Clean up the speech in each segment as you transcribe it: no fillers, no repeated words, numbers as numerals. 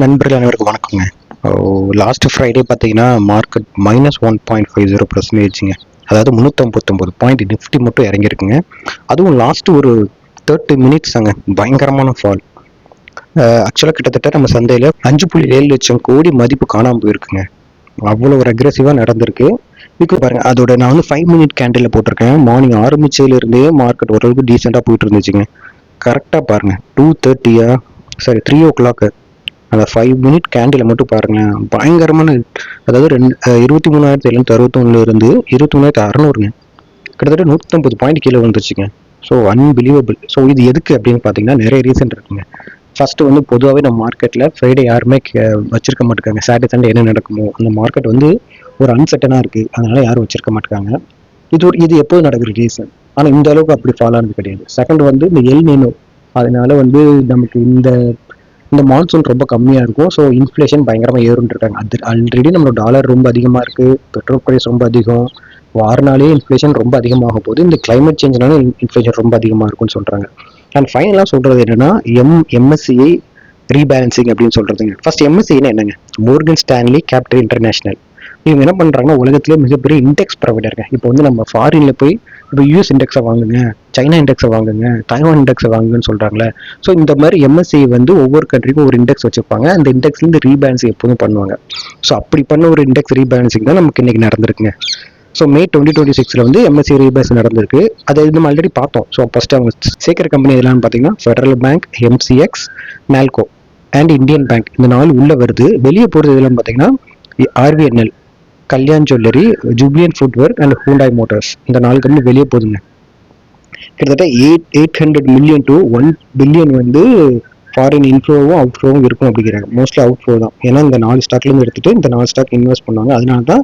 நண்பர்கள் அனைவருக்கும் வணக்கங்க. லாஸ்ட் ஃப்ரைடே பார்த்தீங்கன்னா மார்க்கெட் -1.50%ங்க. அதாவது 359 பாயிண்ட் நிஃப்டி மட்டும் இறங்கியிருக்குங்க. அதுவும் லாஸ்ட் ஒரு 30 மினிட்ஸ் அங்க பயங்கரமான ஃபால். ஆக்சுவலாக கிட்டத்தட்ட நம்ம சந்தையில் 5.7 லட்சம் கோடி மதிப்பு காணாமல் போயிருக்குங்க. அவ்வளோ ஒரு அக்ரெசிவாக நடந்திருக்கு. இப்போ பாருங்க, அதோட நான் வந்து 5 மினிட் கேண்டில் போட்டிருக்கேன். மார்னிங் ஆரம்பிச்சதுலேருந்தே மார்க்கெட் ஓரளவுக்கு டீசெண்டாக போயிட்டு இருந்துச்சுங்க. கரெக்டாக பாருங்க 2:30 சாரி 3 ஓ கிளாக் அந்த 5 மினிட் கேண்டில் மட்டும் பாருங்களேன், பயங்கரமான. அதாவது 23,761 இருந்து 23,600ங்க, கிட்டத்தட்ட 150 பாயிண்ட் கீழே வந்துருச்சுங்க. So unbelievable. ஸோ இது எதுக்கு அப்படின்னு பார்த்தீங்கன்னா நிறைய ரீசன் இருக்குங்க. ஃபர்ஸ்ட் வந்து பொதுவாகவே நம்ம மார்க்கெட்டில் ஃப்ரைடே யாருமே வச்சிருக்க மாட்டாங்க. சாட்டர்டே சண்டே என்ன நடக்குமோ அந்த மார்க்கெட் வந்து ஒரு அன்சர்டனாக இருக்குது, அதனால யாரும் வச்சிருக்க மாட்டாங்க. இது எப்போது நடக்கிற ரீசன். ஆனால் இந்த அளவுக்கு அப்படி ஃபாலோ ஆனது கிடையாது. செகண்ட் வந்து இந்த எல் நினோ, அதனால வந்து நமக்கு இந்த மான்சூன் ரொம்ப கம்மியாக இருக்கும். ஸோ இன்ஃப்ளேஷன் பயங்கரமாக ஏறுன்னு இருக்காங்க. அது ஆல்ரெடி நம்மளோட டாலர் ரொம்ப அதிகமாக இருக்குது, பெட்ரோல் ப்ரைஸ் ரொம்ப அதிகம், வாரனாலே இன்ஃப்ளேஷன் ரொம்ப அதிகமாக போகுது. இந்த கிளைமேட் சேஞ்ச்னால இன்ஃப்ளேஷன் ரொம்ப அதிகமாக இருக்கும்னு சொல்கிறாங்க. அண்ட் ஃபைனலாக சொல்கிறது என்னென்னா எம்எஸ்சிஐ ரீபேலன்சிங் அப்படின்னு சொல்கிறதுங்க. ஃபர்ஸ்ட் எம்எஸ்சின்னா என்னங்க? Morgan Stanley capital international. இவங்க என்ன பண்ணுறாங்கன்னா உலகத்திலே மிகப்பெரிய இண்டெக்ஸ் ப்ரொவைடருங்க. இப்போ வந்து நம்ம ஃபாரினில் போய் இப்போ யூஎஸ் இண்டெக்ஸை வாங்குங்க, சைனா இண்டெக்ஸை வாங்குங்க, தைவான் இண்டெக்ஸை வாங்குங்கன்னு சொல்கிறாங்களே. ஸோ இந்த மாதிரி எம்எஸ்சி வந்து ஒவ்வொரு கண்ட்ரிக்கும் ஒரு இண்டெக்ஸ் வச்சுருப்பாங்க. அந்த இண்டெக்ஸ்லேருந்து ரீபேலன்சிங் எப்போதும் பண்ணுவாங்க. ஸோ அப்படி பண்ண ஒரு இண்டெக்ஸ் ரீபேலன்சிங் தான் நமக்கு இன்னைக்கு நடந்திருக்குங்க. ஸோ மே 2026 வந்து எம்எஸ்சி ரீபேலன்ஸ் நடந்திருக்கு. அதை நம்ம ஆல்ரெடி பார்த்தோம். ஸோ ஃபர்ஸ்ட் அவங்க சேர்க்கிற கம்பெனி எல்லாம் பார்த்தீங்கன்னா Federal Bank, MCX, Nalco and Indian Bank, இந்த 4 உள்ள வருது. வெளியே போகிறது இதெல்லாம் பார்த்தீங்கன்னா RVNL, Kalyan jewellery, Jubilant footwear and Hyundai Motors, இந்த 4 கம்பெனி வெளியே போகுதுங்க. கிட்டத்தட்ட 800 மில்லியன் டு 1 பில்லியன் வந்து ஃபாரின் இன்ஃப்ளோவும் அவுட் ஃப்ளோவும் இருக்கும் அப்படிங்கிறாங்க. மோஸ்ட்லி அவுட் ஃப்ளோ தான். ஏன்னா இந்த 4 ஸ்டாக்லேருந்து எடுத்துட்டு இந்த 4 ஸ்டாக் இன்வெஸ்ட் பண்ணுவாங்க. அதனால தான்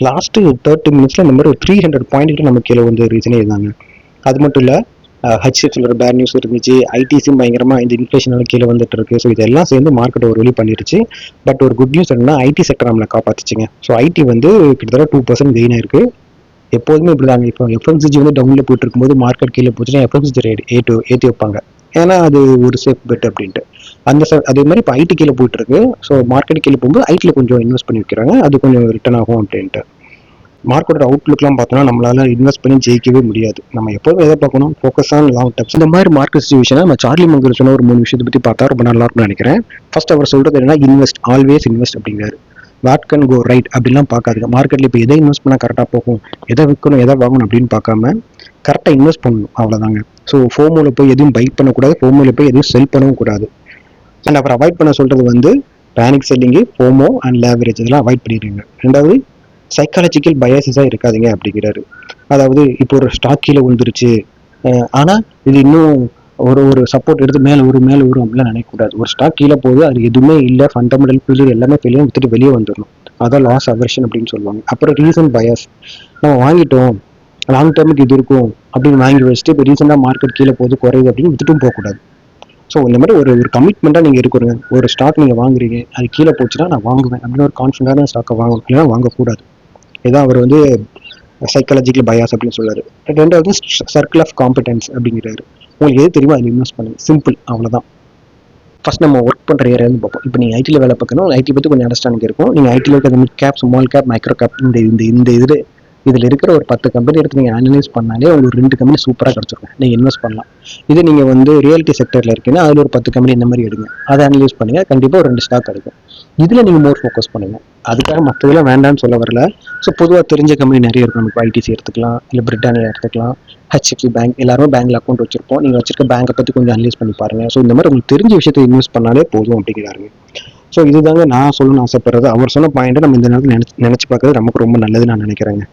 லாஸ்ட் 30 மினிட்ஸ்ல இந்த மாதிரி ஒரு 300 பாயிண்ட் நம்ம கீழே வந்து ரீசனே இருந்தாங்க. அது மட்டும் இல்லை, ஹெச்எஃப்ல ஒரு பேட் நியூஸ் இருந்துச்சு. ஐடிசியும் பயங்கரமாக இந்த இன்ஃப்ளேஷனால கீழே வந்துட்டு இருக்கு. ஸோ இதெல்லாம் சேர்ந்து மார்க்கெட் ஒரு வழி பண்ணிருச்சு. பட் ஒரு குட் நியூஸ் என்னன்னா ஐடி செக்டர் நம்மளை காப்பாத்துச்சுங்க. ஸோ ஐடி வந்து கிட்டத்தட்ட 2% கெயின் ஆயிருக்கு. எப்போதுமே இப்படிதாங்க. இப்போ எஃப்எம்சிஜி வந்து டவுன்ல போயிட்டு இருக்கும்போது மார்க்கெட் கீழே போச்சுன்னா எஃப்எம்சிஜி ரேட் ஏற்றி வைப்பாங்க. ஏன்னா அது ஒரு சேஃப் பெட் அப்படின்ட்டு. அதே மாதிரி இப்போ ஐடி கீழே போயிட்டு இருக்கு. ஸோ மார்க்கெட் கீழே போகும்போது ஐடியில் கொஞ்சம் இன்வெஸ்ட் பண்ணி வைக்கிறாங்க. அது கொஞ்சம் ரிட்டர்ன் ஆகும் அப்படின்ட்டு. மார்க்கெட்டோட அவுட்லுக்லாம் பார்த்தோம்னா நம்மளால இன்வெஸ்ட் பண்ணி ஜெயிக்கவே முடியாது. நம்ம எப்போதும் எதை பார்க்கணும்? Focus on long terms. இந்த மாதிரி மார்க்கெட் சிச்சுவேஷனை நம்ம சார்லி மங்கர் சொன்ன ஒரு 3 விஷயத்தை பற்றி பார்த்தா ரொம்ப நல்லா இருக்கும்னு நினைக்கிறேன். ஃபர்ஸ்ட் அவர் சொல்றது என்னன்னா இன்வெஸ்ட், ஆல்வேஸ் இன்வெஸ்ட் அப்படிங்கிறாரு. வாட் கேன் கோ ரைட் அப்படிலாம் பார்க்காதுங்க. மார்க்கெட்டில் இப்போ எதை இன்வெஸ்ட் பண்ணால் கரெக்டாக போகும், எதை விற்கணும், எதை வாங்கணும் அப்படின்னு பார்க்காம கரெக்டாக இன்வெஸ்ட் பண்ணணும், அவ்வளோதாங்க. ஸோ ஃபோமோவில் போய் எதுவும் பை பண்ணக்கூடாது, ஃபோமோவில் போய் எதுவும் செல் பண்ணவும் கூடாது. அண்ட் அப்புறம் அவாய்ட் பண்ண சொல்கிறது வந்து பேனிக் செல்லிங்கு, ஃபோமோ அண்ட் லேவரேஜ், இதெல்லாம் அவாய்ட் பண்ணிடுங்க. ரெண்டாவது, சைக்காலஜிக்கல் பயாசிஸாக இருக்காதுங்க அப்படிங்கிறாரு. அதாவது இப்போ ஒரு ஸ்டாக் கீழே விழுந்துருச்சு, ஆனால் இது இன்னும் ஒரு சப்போர்ட் எடுத்து மேலே வரும் அப்படிலாம் நினைக்கக்கூடாது. ஒரு ஸ்டாக் கீழே போகுது, அது எதுவுமே இல்லை, ஃபண்டமெண்டல் ஃபெயிலியர் எல்லாமே ஃபெயிலியர், விட்டுட்டு வெளியே வந்துடணும். அதான் லாஸ் அவர்ஷன் அப்படின்னு சொல்லுவாங்க. அப்புறம் ரீசன் பயாஸ், நம்ம வாங்கிட்டோம் லாங் டேர்முக்கு இது இருக்கும் அப்படின்னு வாங்கி வச்சுட்டு இப்போ ரீசெண்டாக மார்க்கெட் கீழே போகுது, குறையுது அப்படின்னு விட்டுட்டும் போகக்கூடாது. ஸோ இந்த மாதிரி ஒரு கமிட்மெண்ட்டாக நீங்கள் இருக்கிறீங்க. ஒரு ஸ்டாக் நீங்கள் வாங்குறீங்க, அது கீழே போச்சுன்னா நான் வாங்குவேன் அப்படின்னு ஒரு கான்ஃபிடண்டான ஸ்டாக்கை வாங்கணும், இல்லைன்னா வாங்கக்கூடாது. இதான் அவர் வந்து சைக்காலஜிக்கல் பயாஸ் அப்படின்னு சொல்றாரு. ரெண்டாவது சர்க்கிள் ஆஃப் காம்படன்ஸ் அப்படிங்கிறாரு. உங்களுக்கு எது தெரியுமோ அதில் இன்வெஸ்ட் பண்ணுங்க, சிம்பிள், அவ்வளோதான். ஃபர்ஸ்ட் நம்ம ஒர்க் பண்ணுற ஏரியான்னு பார்ப்போம். இப்போ நீங்கள் ஐடியில் வேலை பார்க்கணும், ஐடி பற்றி கொஞ்சம் அண்டர்ஸ்டாண்டிங் இருக்கும். நீங்கள் ஐடியில் இருக்கிற mid cap, small cap, micro gap, இதில் இருக்கிற ஒரு 10 கம்பெனி எடுத்து நீங்கள் அனலைஸ் பண்ணாலே உங்களுக்கு 2 கம்பெனி சூப்பராக கிடச்சிருக்கும், நீங்கள் இன்வெஸ்ட் பண்ணலாம். இது நீங்கள் வந்து ரியாலிட்டி செக்டரில் இருக்கீங்கன்னா அதில் ஒரு 10 கம்பெனி இந்த மாதிரி எடுங்க, அதை அனலைஸ் பண்ணுங்க, கண்டிப்பாக ஒரு 2 ஸ்டாக் கிடைக்கும். இதில் நீங்கள் மோர் ஃபோக்கஸ் பண்ணுங்க. அதுக்காக மற்றதெல்லாம் வேண்டாம்னு சொல்ல வரல. ஸோ பொதுவாக தெரிஞ்ச கம்பெனி நிறைய இருக்கும். நமக்கு ஐடிசி எடுத்துக்கலாம், இல்லை பிரிட்டானியா எடுத்துக்கலாம், ஹெச்எஃப்சி பேங்க், எல்லாருமே பேங்க்ல அக்கௌண்ட் வச்சிருப்போம். நீங்கள் வச்சிருக்க பேங்கை பற்றி கொஞ்சம் அனலைஸ் பண்ணி பாருங்க. ஸோ இந்த மாதிரி உங்களுக்கு தெரிஞ்ச விஷயத்தை இன்வெஸ்ட் பண்ணாலே போதும் அப்படிங்கிறாருங்க. ஸோ இதுதாங்க நான் சொல்லணும்னு ஆசைப்படுறது. அவர் சொன்ன பாயிண்ட்டை நம்ம இந்த நேரத்தில் நினச்சி பார்க்கறது நமக்கு ரொம்ப நல்லது நான் நினைக்கிறேங்க.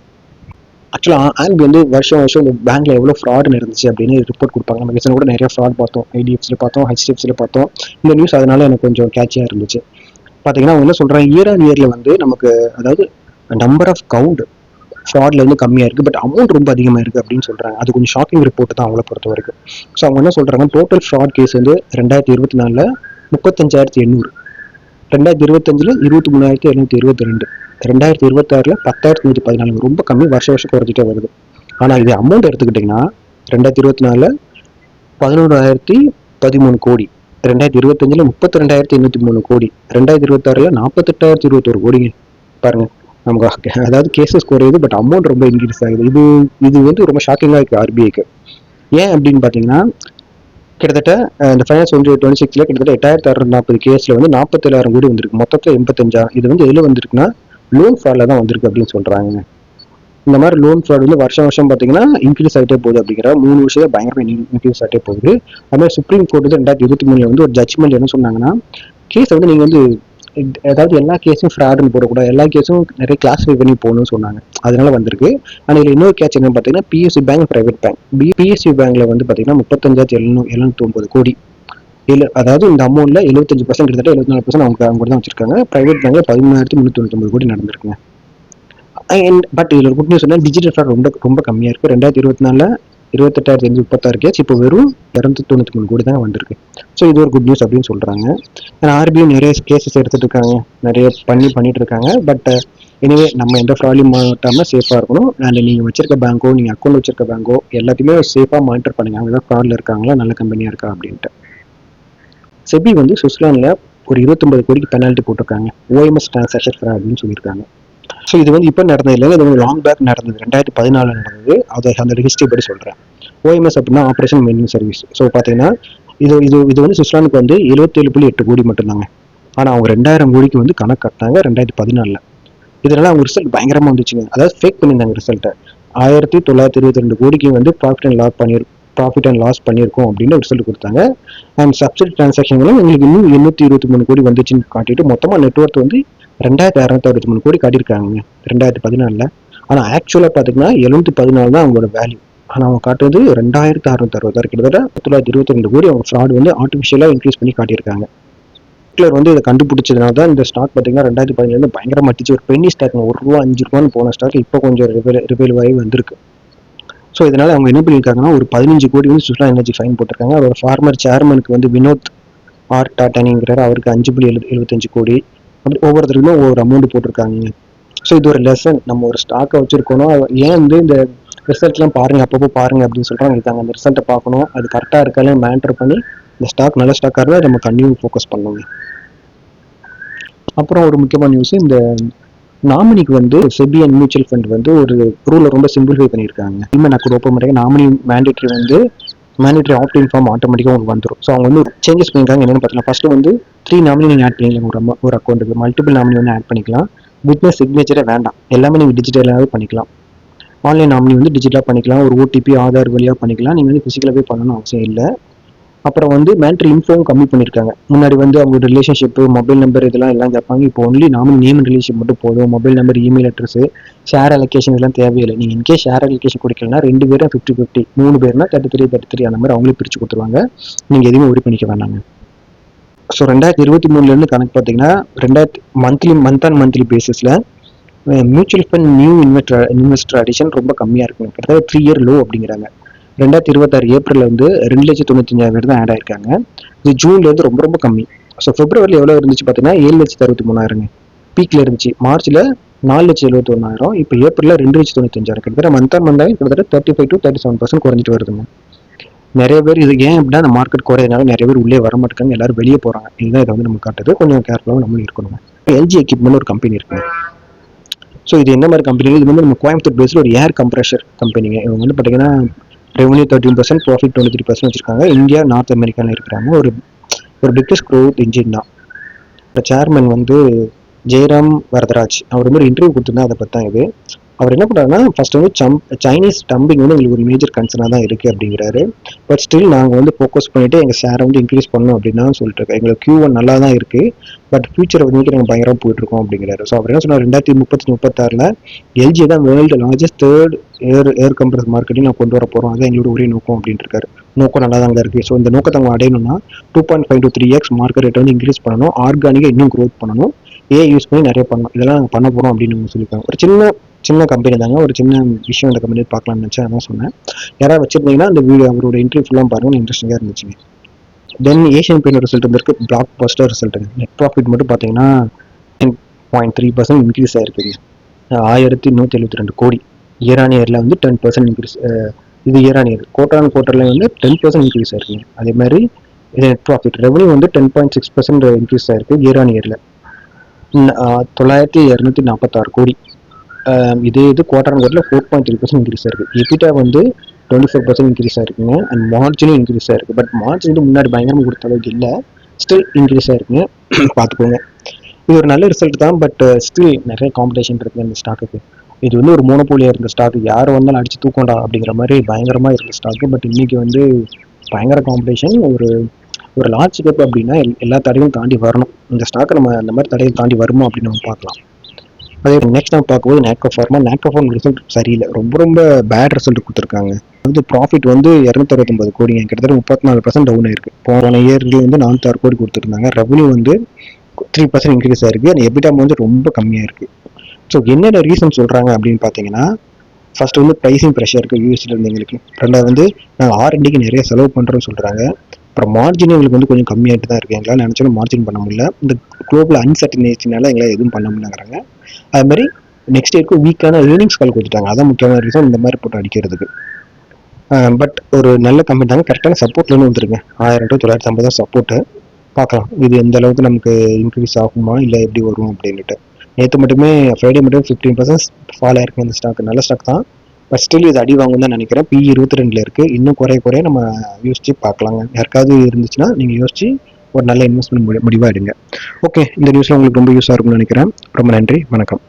ஆக்சுவலாக ஆல்பி வந்து வருஷம் இந்த பேங்க்ல எவ்வளோ ஃப்ராட் நடந்துச்சு அப்படின்னு ரிப்போர்ட் கொடுப்பாங்க. நம்ம ரீசன் கூட நிறைய ஃப்ராட் பார்த்தோம், ஐடிஎஃப்சியில் பார்த்தோம், ஹெச்டிஎஃப்சியில் பார்த்தோம். இந்த நியூஸ் அதனால எனக்கு கொஞ்சம் கேட்சியாக இருந்துச்சு. பார்த்தீங்கன்னா அவங்க என்ன சொல்கிறாங்க, இயர் ஆன் இயரில் வந்து நமக்கு, அதாவது நம்பர் ஆஃப் கவுண்ட் ஃப்ராட்ல வந்து கம்மியாக இருக்குது, பட் அமௌண்ட் ரொம்ப அதிகமாக இருக்குது அப்படின்னு சொல்கிறாங்க. அது கொஞ்சம் ஷாக்கிங் ரிப்போர்ட் தான் அவங்கள பொறுத்த வரைக்கும். ஸோ அவங்க என்ன சொல்கிறாங்க, டோட்டல் ஃப்ராட் கேஸ் வந்து 2024 35,800, 2025 23,722, 2026 10,114, ரொம்ப கம்மி, வருஷம் குறைஞ்சிட்டே வருது. ஆனால் இது அமௌண்ட் எடுத்துக்கிட்டிங்கன்னா 2024 11,013 கோடி, 2025 32,803 கோடி, 2026 48,021 கோடிங்க. பாருங்க, நமக்கு அதாவது கேசஸ் குறையுது, பட் அமௌண்ட் ரொம்ப இன்க்ரீஸ் ஆகுது. இது வந்து ரொம்ப ஷாக்கிங்காக இருக்குது ஆர்பிஐக்கு. ஏன் அப்படின்னு பார்த்தீங்கன்னா, கிட்டத்தட்ட இந்த ஃபைனான்ஸ் 2026 கிட்டத்தட்ட 8,640 கேஸில் வந்து 47,000 கோடி வந்திருக்கு. மொத்தத்தில் 85,000. இது வந்து எதில் வந்திருக்குன்னா லோன் ஃப்ராடில் தான் வந்திருக்கு அப்படின்னு சொல்கிறாங்க. இந்த மாதிரி லோன் ஃப்ராட் வந்து வருஷம் பார்த்தீங்கன்னா இன்க்ரீஸ் ஆகிட்டே போகுது. அப்படிங்கிற 3 வருஷம் பயங்கரமாக இன்க்ரீஸ் ஆகிட்டே போகுது. அதுமாதிரி சுப்ரீம் கோர்ட் வந்து 2023 வந்து ஒரு ஜட்ஜ்மெண்ட் என்ன சொன்னாங்கன்னா, கேஸை வந்து நீங்கள் வந்து அதாவது எல்லா கேஸும் ஃப்ராடுன்னு போடக்கூடாது, எல்லா கேஸும் நிறைய கிளாஸிஃபை பண்ணி போகணும்னு சொன்னாங்க. அதனால வந்திருக்கு. ஆனால் இதில் இன்னொரு கேட்ச் என்னன்னு பார்த்தீங்கன்னா, BSc bank, private bank. BSc பேங்க்ல வந்து பார்த்தீங்கன்னா 35,779 கோடி. அதாவது இந்த அமௌண்ட்ல 75% கிட்டத்தட்ட 74% அவங்க தான் வச்சிருக்காங்க. பிரைவேட் பேங்க்ல 13,399 கோடி நடந்திருக்குங்க. பட் இதில் ஒரு குட் நியூஸ் என்ன, டிஜிட்டல் ஃப்ராட் ரொம்ப கம்மியாக இருக்குது. 2024 28,536 கேஸ், இப்போ வெறும் 293 கோடி தான் வந்திருக்கு. ஸோ இது ஒரு குட் நியூஸ் அப்படின்னு சொல்கிறாங்க. ஆர்பிஐ நிறைய கேசஸ் எடுத்துகிட்டு இருக்காங்க, நிறைய பண்ணிட்டு இருக்காங்க. பட் எனிவே நம்ம எந்த ஃப்ராட்லையும் மாட்டாமல் சேஃபாக இருக்கணும். அண்ட் நீங்கள் வச்சிருக்க பேங்கோ, நீங்கள் அக்கௌண்ட் வச்சிருக்க பேங்கோ எல்லாத்தையுமே சேஃபாக மானிட்டர் பண்ணுங்க. அவங்க ஏதாவது ஃப்ராடில் இருக்காங்களா, நல்ல கம்பெனியாக இருக்கா அப்படின்ட்டு. செபி வந்து சுவிட்சர்லாண்டில் ஒரு 29 கோடிக்கு பெனால்ட்டி போட்டிருக்காங்க, ஓஎம்எஸ் டிரான்சாக்ஷன் ஃப்ராட் அப்படின்னு சொல்லியிருக்காங்க. ஸோ இது வந்து இப்போ நடந்தது இல்லை, இது வந்து லாங் பேக் நடந்தது, 2014 நடந்தது. அதை அந்த ஹிஸ்ட்ரி படி சொல்கிறேன். ஓஎம்எஸ் அப்படின்னா ஆப்ரேஷன் மெயின்டெனன்ஸ் சர்வீஸ். ஸோ பார்த்தீங்கன்னா இது வந்து சுவிட்சர்லாந்துக்கு வந்து 77.8 கோடி மட்டும்தாங்க. ஆனால் அவங்க 2,000 கோடிக்கு வந்து கணக்கு கட்டினாங்க 2014. இதனால அவங்க ரிசல்ட் பயங்கரமாக வந்துச்சுங்க. அதாவது ஃபேக் பண்ணியிருந்தாங்க ரிசல்ட்டை. 1,922 கோடிக்கு வந்து ப்ராஃபிட் அண்ட் லாஸ் பண்ணியிருக்கோம் அப்படின்னு ரிசல்ட் கொடுத்தாங்க. அண்ட் சப்சிடி டிரான்சாக்ஷன்களும் எங்களுக்கு இன்னும் 823 கோடி வந்துச்சுன்னு காட்டிட்டு மொத்தமாக நெட்ஒர்க் வந்து 2,663 கோடி காட்டியிருக்காங்க 2014. ஆனால் ஆக்சுவலாக பார்த்தீங்கன்னா 714 தான் அவங்களோட வேல்யூ. ஆனால் அவங்க காட்டுறது 2,666, கிட்டத்தட்ட 922 கோடி அவங்க ஃப்ராட் வந்து ஆர்டிஃபிஷியலாக இன்க்ரீஸ் பண்ணி காட்டியிருக்காங்க. வந்து இதை கண்டுபிடிச்சதுனால தான் இந்த ஸ்டாக் பார்த்தீங்கன்னா 2017 பயங்கரமாக அடிச்சு ஒரு பென்னி ஸ்டாக் ₹1 ₹5 போன ஸ்டாக் இப்போ கொஞ்சம் ரிவைல் ஆகி வந்திருக்கு. ஸோ இதனால அவங்க என்ன பண்ணியிருக்காங்கன்னா ஒரு 15 கோடி வந்து சுஷ்மா எனர்ஜி ஃபைன் போட்டிருக்காங்க. அவரோட ஃபார்மர் சேர்மனுக்கு வந்து வினோத் ஆர் டாட்டானிங்கிறார், அவருக்கு 5.75 கோடி. அப்படி ஒவ்வொருத்தருக்குமே ஒவ்வொரு அமௌண்ட் போட்டிருக்காங்க. ஸோ இது ஒரு லெசன், நம்ம ஒரு ஸ்டாக்கை வச்சிருக்கணும். ஏன் வந்து இந்த ரிசல்ட்லாம் பாருங்க, அப்பப்போ பாருங்க அப்படின்னு சொல்றாங்க. இருக்காங்க அந்த ரிசல்ட்டை பார்க்கணும், அது கரெக்டாக இருக்கான்னு மேட்டர் பண்ணி இந்த ஸ்டாக் நல்ல ஸ்டாக்காக இருந்தால் நம்ம கண்டினியூ ஃபோக்கஸ் பண்ணுவோங்க. அப்புறம் ஒரு முக்கியமான நியூஸ், இந்த நாமினிக்கு வந்து செபி அண்ட் மியூச்சுவல் ஃபண்ட் வந்து ஒரு ரூலை ரொம்ப சிம்பிளிஃபை பண்ணியிருக்காங்க. இனிமேல் நான் கூட ஓப்பன் பண்ணுறேன், நாமினி மேண்டேட்டரி ஆப்டின் ஃபார்ம் ஆட்டோமேட்டிக்காக உங்களுக்கு வந்துடும். ஸோ அவங்க வந்து சேஞ்சஸ் பண்ணியிருக்காங்க. என்னென்னு பார்த்தீங்கன்னா, ஃபஸ்ட்டு வந்து 3 நாமினி நீங்கள் ஆட் பண்ணிக்கலாம். ஒரு அக்கௌண்ட்டுக்கு மல்டிபிள் நாமினி வந்து ஆட் பண்ணிக்கலாம். விட்னஸ் சிக்னேச்சரே வேண்டாம், எல்லாமே நீங்கள் டிஜிட்டலாகவே பண்ணிக்கலாம். ஆன்லைன் நாமினி வந்து டிஜிட்டலாக பண்ணிக்கலாம், ஒரு ஓடிபி ஆதார் வழியாக பண்ணிக்கலாம். நீங்கள் வந்து ஃபிசிக்கலாகவே பண்ணணும்னு அவசியம் இல்லை. அப்புறம் வந்து மேண்டரி இன்ஃபோவும் கம்மி பண்ணியிருக்காங்க. முன்னாடி வந்து அவங்களோட ரிலேஷன்ஷிப்பு, மொபைல் நம்பர் எல்லாம் கேட்பாங்க. இப்போ only nominee name and relation மட்டும் போதும். Mobile number, email address, share allocation எல்லாம் தேவையில்லை. நீங்கள் இன்கே ஷேர் அலோகேஷன் கொடுக்கலன்னா 2 பேரும் 50-50, 3 பேர்னா 33 அந்த மாதிரி அவங்களே பிரித்து கொடுத்துருவாங்க. நீங்கள் எதுவுமே ஒரி பண்ணிக்க வேண்டாங்க. ஸோ 2023 கணக்கு பார்த்தீங்கன்னா மந்த் ஆன் மந்த்லி பேசிஸில் mutual fund new investor addition ரொம்ப கம்மியாக இருக்குங்க. கிட்டத்தட்ட 3 இயர் லோ அப்படிங்கிறாங்க. 2026 ஏப்ரலில் வந்து 2,95,000 பேர் தான் ஆட் ஆயிருக்காங்க. இது ஜூன்ல இருந்து ரொம்ப கம்மி. ஸோ பிப்ரவரியில் எவ்வளோ இருந்துச்சு பார்த்தீங்கன்னா 7,63,000 பீக்ல இருந்துச்சு. மார்ச்ல 4,71,000, இப்போ ஏப்ரலில் 2,95,000. கிட்டத்தட்ட மந்த் ஆன் மந்த் கிட்டத்தட்ட 35 to 37% குறைஞ்சிட்டு வருதுங்க. நிறைய பேர் இது ஏன் அப்படின்னா அந்த மார்க்கெட் குறையதுனால நிறைய பேர் உள்ளே வர மாட்டாங்க, எல்லாரும் வெளியே போறாங்க. இதுதான் இதை வந்து நம்ம காட்டுது. கொஞ்சம் கேர்ஃபுல்லாக நம்ம இருக்கணும். எல்ஜி எக்யூப்மெண்ட் ஒரு கம்பெனி இருக்குங்க. ஸோ இது என்ன மாதிரி கம்பெனி, இது வந்து நம்ம கோயம்புத்தூர் பேஸில் ஒரு ஏர் கம்ப்ரெஷர் கம்பெனிங்க. இவங்க வந்து பார்த்தீங்கன்னா ரெவன்யூ 13%, ப்ராஃபிட் 23% வச்சிருக்காங்க. இந்தியா, நார்த் அமெரிக்காவில் இருக்கிறாங்க. ஒரு பிக்கஸ்ட் க்ரோத் இன்ஜின் தான். இப்போ சேர்மன் வந்து ஜெயராம் வரதராஜ், அவர் வந்து ஒரு இன்டர்வியூ கொடுத்துருந்தா அதை பற்றி தான் இது. அவர் என்ன பண்ணுறாருன்னா, ஃபர்ஸ்ட் வந்து சைனீஸ் டம்பிங் வந்து எங்களுக்கு ஒரு மேஜர் கன்சர்னாக தான் இருக்குது அப்படிங்கிறாரு. பட் ஸ்டில் நாங்கள் வந்து ஃபோக்கஸ் பண்ணிவிட்டு எங்கள் ஷேரை வந்து இன்க்ரீஸ் பண்ணணும் அப்படின்னு தான் சொல்லிட்டு இருக்கோம். எங்களுக்கு Q1 நல்லா தான் இருக்குது, பட் ஃபியூச்சரை வந்து நாங்கள் பயங்கரமாக போயிட்டுருக்கோம் அப்படிங்கிறாரு. ஸோ அவர் என்ன சொன்னார், 2035-36 எல்ஜி தான் வேர்ல்டு லார்ஜஸ்ட் தேர்ட் ஏர் கம்ப்ரஸ் மார்க்கெட்டையும் நான் கொண்டு வர போகிறோம். அதான் எங்களோட ஒரே நோக்கம் அப்படின்ட்டு இருக்காரு. நோக்கம் நல்லா தாங்க இருக்குது. ஸோ இந்த நோக்கத்தை அவங்க அடையணும்னா 2.5 to 3x மார்க்கெட் ரேட்டை வந்து இன்க்ரீஸ் பண்ணணும், ஆர்கானிக்காக இன்னும் க்ரோத் பண்ணணும், ஏஐ யூஸ் பண்ணி நிறைய பண்ணணும். இதெல்லாம் நாங்கள் பண்ண போகிறோம் அப்படின்னு சொல்லியிருக்காங்க. ஒரு சின்ன கம்பெனி தாங்க, ஒரு சின்ன விஷயம் அந்த கம்பெனி பார்க்கலாம்னு நினச்சேன், அதான் சொன்னேன். யாராவது வச்சிருந்தீங்கன்னா அந்த வீடியோ அவரோட இன்டர்வியூ ஃபுல்லாக பாருங்க, இன்ட்ரெஸ்டிங்காக இருந்துச்சுங்க. தென் ஏஷியன் பெயிண்ட் ரிசல்ட் வந்திருக்கு, பிளாக் பஸ்டர் ரிசல்ட்டுங்க. நெட் ப்ராஃபிட் மட்டும் பார்த்தீங்கன்னா 10.3% இன்க்ரீஸ் ஆயிருக்குங்க. 1,172 கோடி. இயர் ஆன் இயரில் வந்து 10% இன்க்ரீஸ். இது இயர் ஆன் இயர். குவார்டர் வந்து 10% இன்க்ரீஸ் ஆயிருக்குங்க. அதே மாதிரி இது நெட் ப்ராஃபிட். ரெவன்யூ வந்து 10.6% இன்க்ரீஸ் ஆயிருக்கு இயர் ஆன் இயரில், 9246 கோடி. இதே இது குவார்டர் ஆன் குவார்டரில் 4.3% இன்க்ரீஸ் ஆயிருக்கு. எபிட்டா வந்து 24% இன்க்ரீஸ் ஆயிருக்குங்க. அண்ட் மார்ஜினும் இன்க்ரீஸ் ஆயிருக்கு. பட் மார்ஜின் வந்து முன்னாடி பயங்கரமாக கொடுத்த அளவுக்கு இல்லை, ஸ்டில் இன்க்ரீஸ் ஆயிருக்குங்க. பார்த்துக்கோங்க. இது ஒரு நல்ல ரிசல்ட் தான். பட் ஸ்டில் நிறைய காம்படிஷன் இருக்குது இந்த ஸ்டாக்குக்கு. இது வந்து ஒரு மோனோபோலியாக இருந்த ஸ்டாக்கு, யார் வந்தாலும் அடிச்சு தூக்கண்டா அப்படிங்கிற மாதிரி பயங்கரமாக இருந்த ஸ்டாக்கு. பட் இன்னைக்கு வந்து பயங்கர காம்படிஷன். ஒரு லார்ஜ் கேப் அப்படின்னா எல்லா தடையும் தாண்டி வரணும். இந்த ஸ்டாக்கை நம்ம அந்த மாதிரி தடையை தாண்டி வருமா அப்படின்னு நம்ம பார்க்கலாம். அதே நெக்ஸ்ட் நம்ம பார்க்கும்போது நேட்கோ ஃபார்மா. நேட்கோ ஃபார்ம் ரிசல்ட் சரியில்லை, ரொம்ப பேட் ரிசல்ட் கொடுத்துருக்காங்க. வந்து ப்ராஃபிட் வந்து 269 கோடிங்க, கிட்டத்தட்ட 34% டவுன் ஆயிருக்கு. போன இயர்லேயே வந்து 406 கோடி கொடுத்துருந்தாங்க. ரெவன்யூ வந்து 3% இன்க்ரீஸ் ஆயிருக்கு. அந்த எபிட்டா வந்து ரொம்ப கம்மியாக இருக்குது. ஸோ என்னென்ன ரீசன் சொல்கிறாங்க அப்படின்னு பார்த்தீங்கன்னா, ஃபர்ஸ்ட் வந்து ப்ரைஸிங் ப்ரெஷர் இருக்குது யூஎஸ்ல இருந்து எங்களுக்கு. ரெண்டாவது வந்து நாங்கள் ஆர்என்டிக்கு நிறைய செலவு பண்ணுறோம்னு சொல்கிறாங்க. அப்புறம் மார்ஜின் எங்களுக்கு வந்து கொஞ்சம் கம்மியாகிட்டு தான் இருக்குது. எங்களால் நினச்சாலும் மார்ஜின் பண்ண முடியல. இந்த குளோபல் அன்சர்டனிட்டினால எங்களால் எதுவும் பண்ண முடியலங்கிறாங்க. அது மாதிரி நெக்ஸ்ட் இயருக்கு வீக்கான ஏர்னிங்ஸ் கால் கொடுத்துட்டாங்க. அதான் முக்கியமான ரீசன் இந்த மாதிரி போட்டு அடிக்கிறதுக்கு. பட் ஒரு நல்ல கம்பெனி தாங்க, கரெக்டான சப்போர்ட்லேருந்து வந்துருங்க. 1000 to 950 சப்போர்ட்டு. பார்க்கலாம் இது எந்த அளவுக்கு நமக்கு இன்க்ரீஸ் ஆகுமா இல்லை எப்படி வரும் அப்படின்ட்டு. நேற்று மட்டுமே ஃப்ரைடே மட்டும் 15% ஃபால் ஆயிருக்கு இந்த ஸ்டாக். நல்ல ஸ்டாக் தான், பட் ஸ்டில் இது அடி வாங்கும் தான் நினைக்கிறேன். PE 22 இருக்குது. இன்னும் குறைய நம்ம யோசிச்சு பார்க்கலாங்க. யாருக்காவது இருந்துச்சுன்னா நீங்கள் யோசிச்சு ஒரு நல்ல இன்வெஸ்ட்மெண்ட் முடிவாக எடுங்க. ஓகே, இந்த நியூஸில் உங்களுக்கு ரொம்ப யூஸாக இருக்கும்னு நினைக்கிறேன். ரொம்ப நன்றி, வணக்கம்.